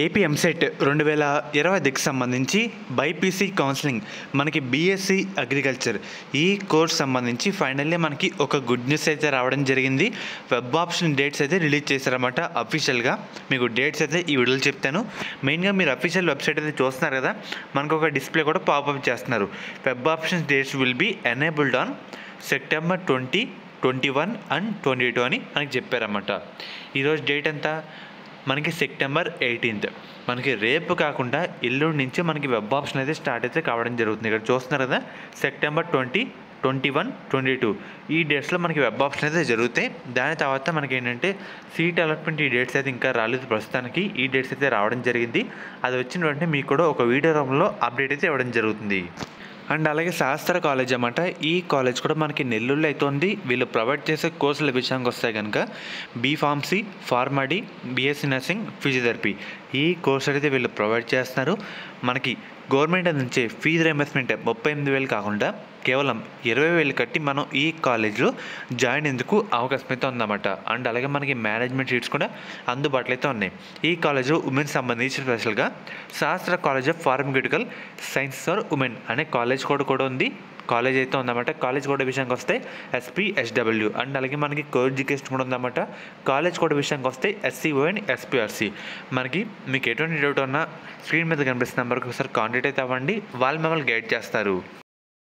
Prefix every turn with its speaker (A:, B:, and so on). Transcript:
A: AP EAMCET 2020కి సంబంధించి BiPC counselling మనకి BSc agriculture ఈ కోర్స్ సంబంధించి ఫైనల్లీ మనకి ఒక గుడ్ న్యూస్ అయితే రావడం జరిగింది. వెబ్ ఆప్షన్ డేట్స్ అయితే రిలీజ్ చేశారన్నమాట. అఫీషియల్గా మీకు డేట్స్ అయితే ఈ వీడియోలో చెప్తాను. మెయిన్గా మీరు అఫీషియల్ వెబ్సైట్ అయితే చూస్తున్నారు కదా, మనకు ఒక డిస్ప్లే కూడా పాపప్ చేస్తున్నారు. Web option dates will be enabled on September 20, 21 and 22 అని మనకి చెప్పారన్నమాట. ఈరోజు డేట్ ఎంత? మనకి సెప్టెంబర్ 18. మనకి రేపు కాకుండా ఎల్లుండి నుంచి మనకి వెబ్ ఆప్షన్ అయితే స్టార్ట్ అయితే కావడం జరుగుతుంది. ఇక్కడ చూస్తున్నారు కదా, సెప్టెంబర్ 20, 21, 22 ఈ డేట్స్లో మనకి వెబ్ ఆప్షన్ అయితే జరుగుతాయి. దాని తర్వాత మనకి ఏంటంటే సీట్ అలాట్మెంట్ ఈ డేట్స్ అయితే ఇంకా రాలేదు. ప్రస్తుతానికి ఈ డేట్స్ అయితే రావడం జరిగింది. అది వచ్చిన వెంటనే మీకు కూడా ఒక వీడియో రూపంలో అప్డేట్ అయితే ఇవ్వడం జరుగుతుంది. అండ్ అలాగే శాస్త్ర కాలేజ్ అన్నమాట. ఈ కాలేజ్ కూడా మనకి నెల్లూరులో అయితే ఉంది. వీళ్ళు ప్రొవైడ్ చేసే కోర్సుల విషయానికి వస్తే కనుక B Pharmacy, PharmD, BSc nursing, physiotherapy ఈ కోర్సు అయితే వీళ్ళు ప్రొవైడ్ చేస్తున్నారు. మనకి గవర్నమెంట్ అందించే ఫీజు రియంబర్స్మెంట్ 38,000 కాకుండా కేవలం 20,000 కట్టి మనం ఈ కాలేజ్లో జాయిన్ ఎందుకు అవకాశం అయితే ఉందన్నమాట. అండ్ అలాగే మనకి మేనేజ్మెంట్ సీట్స్ కూడా అందుబాటులో అయితే ఉన్నాయి. ఈ కాలేజ్లో ఉమెన్ సంబంధించి స్పెషల్గా శాస్త్ర college of pharmaceutical science for women అనే కాలేజ్ కూడా ఉంది. కాలేజ్ అయితే ఉందన్నమాట. కాలేజ్ కోడ్ విషయానికి వస్తే SPSW. అండ్ అలాగే మనకి కో ఎడ్యుకేషన్ కూడా ఉందన్నమాట. కాలేజ్ కోడ్ విషయానికి వస్తే SCON, SPRC. మనకి మీకు ఎటువంటి డౌట్ ఉన్నా స్క్రీన్ మీద కనిపిస్తున్న నెంబర్కి ఒకసారి కాంటాక్ట్ అయితే అవ్వండి. వాళ్ళు మిమ్మల్ని గైడ్ చేస్తారు.